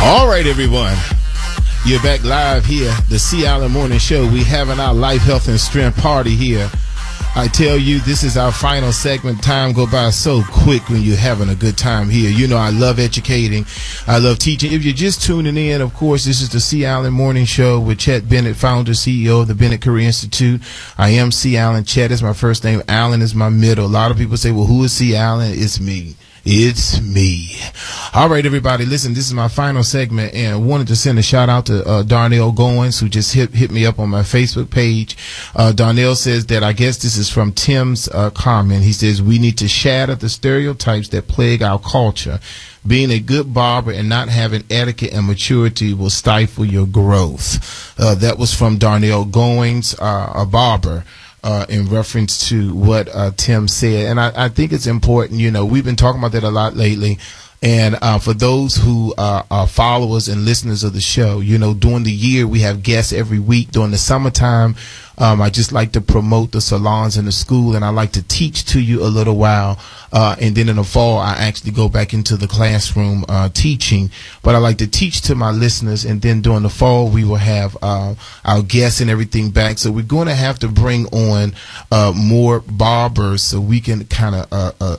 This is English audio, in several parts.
All right, everyone. You're back live here, the C. Allen Morning Show. We having our life, health, and strength party here. I tell you, this is our final segment. Time go by so quick when you're having a good time here. You know, I love educating. I love teaching. If you're just tuning in, of course, this is the C. Allen Morning Show with Chet Bennett, founder, CEO of the Bennett Career Institute. I am C. Allen. Chet is my first name. Allen is my middle. A lot of people say, well, who is C. Allen? It's me. It's me. All right, everybody. Listen, this is my final segment, and I wanted to send a shout out to Darnell Goins, who just hit me up on my Facebook page. Darnell says that, I guess this is from Tim's comment. He says, we need to shatter the stereotypes that plague our culture. Being a good barber and not having etiquette and maturity will stifle your growth. That was from Darnell Goins, a barber. In reference to what Tim said. And I think it's important, you know, we've been talking about that a lot lately. And for those who are followers and listeners of the show, you know, during the year we have guests every week. During the summertime, I just like to promote the salons in the school, and I like to teach to you a little while. And then in the fall, I actually go back into the classroom teaching. But I like to teach to my listeners, and then during the fall, we will have our guests and everything back. So we're going to have to bring on more barbers so we can kind of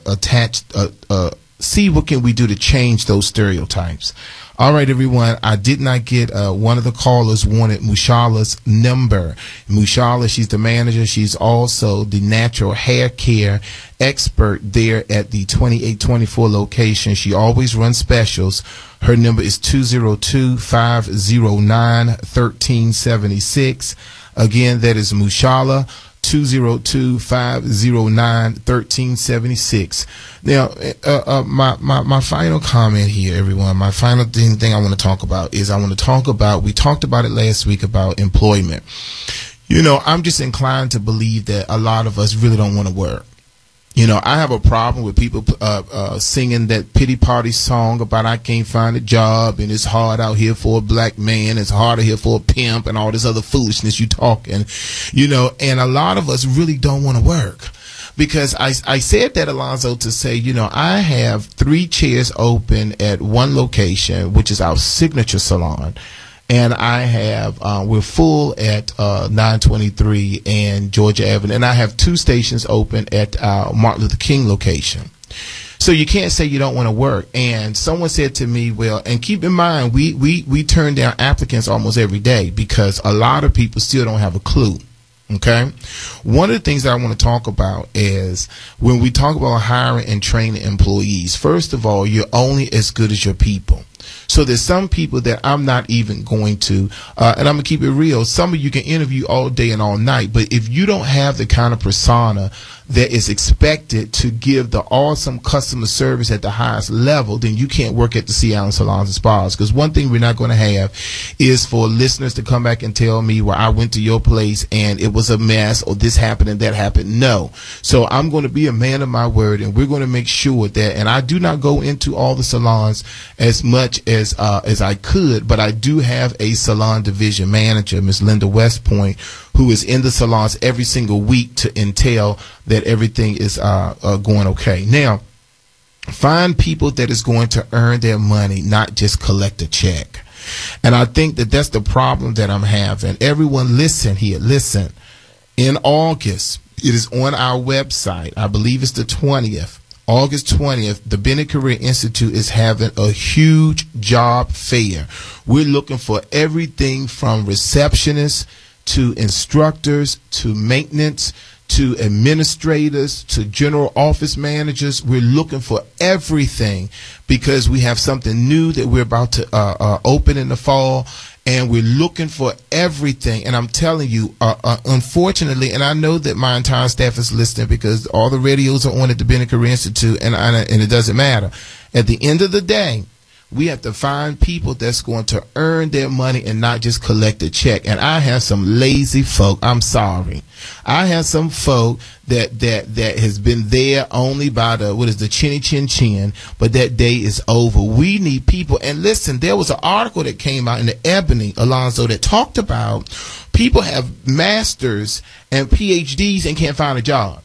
attach see what can we do to change those stereotypes. All right, everyone. I did not get one of the callers wanted Mushala's number. Mushala, she's the manager. She's also the natural hair care expert there at the 2824 location. She always runs specials. Her number is 202-509-1376. Again, that is Mushala. 202-509-1376. Now, my final comment here, everyone, my final thing I want to talk about is we talked about it last week about employment. You know, I'm just inclined to believe that a lot of us really don't want to work. You know, I have a problem with people singing that pity party song about I can't find a job and it's hard out here for a black man, it's hard out here for a pimp and all this other foolishness you talking, you know, and a lot of us really don't want to work. Because I said that, Alonzo, to say, you know, I have 3 chairs open at one location, which is our signature salon. And I have, we're full at 923 and Georgia Avenue. And I have 2 stations open at our Martin Luther King location. So you can't say you don't want to work. And someone said to me, well, and keep in mind, we turn down applicants almost every day because a lot of people still don't have a clue. Okay. One of the things that I want to talk about is when we talk about hiring and training employees, first of all, you're only as good as your people. So there's some people that I'm not even going to, and I'm going to keep it real. Some of you can interview all day and all night, but if you don't have the kind of persona that is expected to give the awesome customer service at the highest level, then you can't work at the C. Allen Salons and Spas. Because one thing we're not going to have is for listeners to come back and tell me, well, I went to your place and it was a mess, or this happened and that happened. No. So I'm going to be a man of my word, and we're going to make sure that, and I do not go into all the salons as much as I could, but I do have a salon division manager, Miss Linda Westpoint, who is in the salons every single week to entail that everything is going okay. Now, find people that is going to earn their money, not just collect a check. And I think that that's the problem that I'm having. Everyone listen here, listen. In August, it is on our website. I believe it's the 20th. August 20th, the Bennett Career Institute is having a huge job fair. We're looking for everything from receptionists to instructors to maintenance to administrators to general office managers. We're looking for everything because we have something new that we're about to open in the fall. And we're looking for everything. And I'm telling you, unfortunately, and I know that my entire staff is listening because all the radios are on at the Bennett Career Institute, and it doesn't matter. At the end of the day, we have to find people that's going to earn their money and not just collect a check. And I have some lazy folk. I'm sorry. I have some folk that has been there only by the chinny chin chin, but that day is over. We need people. And listen, there was an article that came out in the Ebony, Alonzo, that talked about people have masters and PhDs and can't find a job.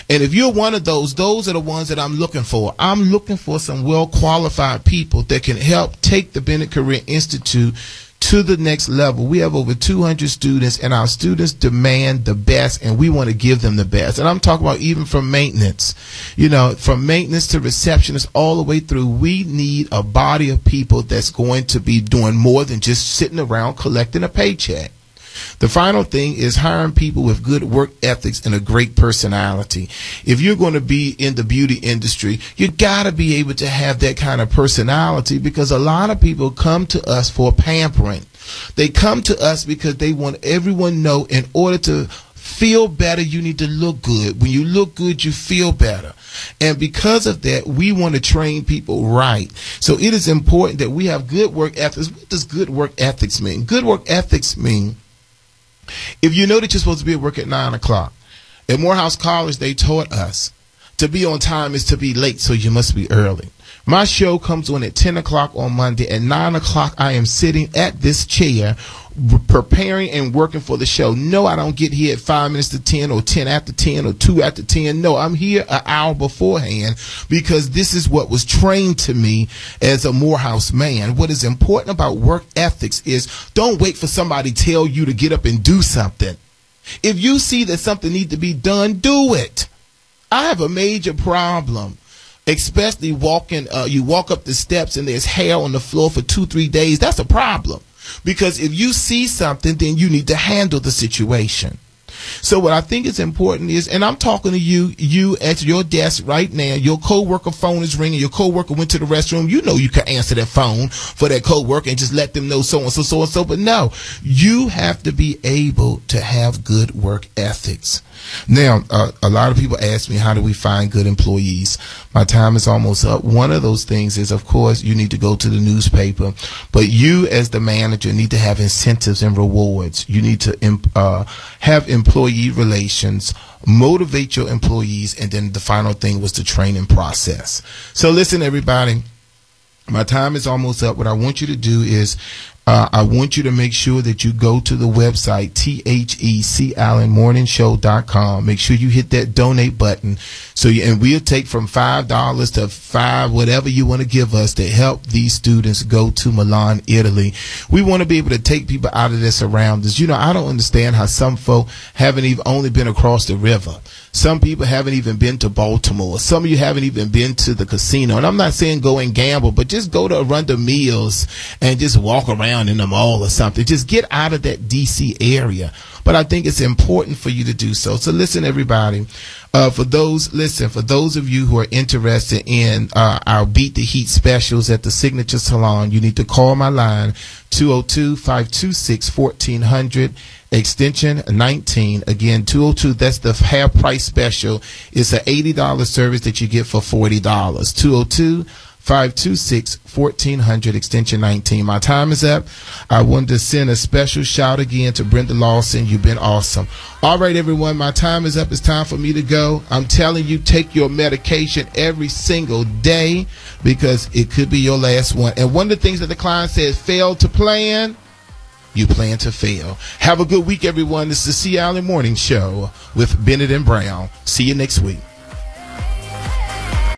And if you're one of those are the ones that I'm looking for. I'm looking for some well-qualified people that can help take the Bennett Career Institute to the next level. We have over 200 students, and our students demand the best, and we want to give them the best. And I'm talking about even from maintenance, from maintenance to receptionists all the way through. We need a body of people that's going to be doing more than just sitting around collecting a paycheck. The final thing is hiring people with good work ethics and a great personality. If you're going to be in the beauty industry, you got to be able to have that kind of personality, because a lot of people come to us for pampering. They come to us because they want everyone to know in order to feel better, you need to look good. When you look good, you feel better. And because of that, we want to train people right. So it is important that we have good work ethics. What does good work ethics mean? Good work ethics mean, if you know that you're supposed to be at work at 9 o'clock, at Morehouse College, they taught us to be on time is to be late, so you must be early. My show comes on at 10 o'clock on Monday. At 9 o'clock, I am sitting at this chair preparing and working for the show. No, I don't get here at 5 minutes to 10 or 10 after 10 or 2 after 10. No, I'm here an hour beforehand, because this is what was trained to me as a Morehouse man. What is important about work ethics is don't wait for somebody to tell you to get up and do something. If you see that something needs to be done, do it. I have a major problem, especially you walk up the steps and there's hair on the floor for 2-3 days. That's a problem, because if you see something, then you need to handle the situation. So what I think is important is, and I'm talking to you at your desk right now, your coworker phone is ringing, your coworker went to the restroom, you know you can answer that phone for that coworker and just let them know so-and-so, so-and-so. But no, you have to be able to have good work ethics. Now, a lot of people ask me, how do we find good employees? My time is almost up. One of those things is, of course, you need to go to the newspaper, but you as the manager need to have incentives and rewards. You need to have employee relations, motivate your employees, and then the final thing was the training process. So listen, everybody, my time is almost up. What I want you to do is I want you to make sure that you go to the website, thecallenmorningshow.com. Make sure you hit that donate button. And we'll take from $5 to $5, whatever you want to give us to help these students go to Milan, Italy. We want to be able to take people out of their surroundings. I don't understand how some folk haven't even only been across the river. Some people haven't even been to Baltimore. Some of you haven't even been to the casino. And I'm not saying go and gamble, but just go to Arundel Mills and just walk around in the mall or something. Just get out of that D.C. area. But I think it's important for you to do so. So listen, everybody. For those of you who are interested in our Beat the Heat specials at the Signature Salon, you need to call my line, 202-526-1400, extension 19. Again, 202, that's the half price special. It's an $80 service that you get for $40. 202-526-1400, extension 19. My time is up. I wanted to send a special shout again to Brenda Lawson. You've been awesome. All right, everyone, my time is up. It's time for me to go. I'm telling you, take your medication every single day, because it could be your last one. And one of the things that the client says, fail to plan, you plan to fail. Have a good week, everyone. This is the C. Allen Morning Show with Bennett and Brown. See you next week.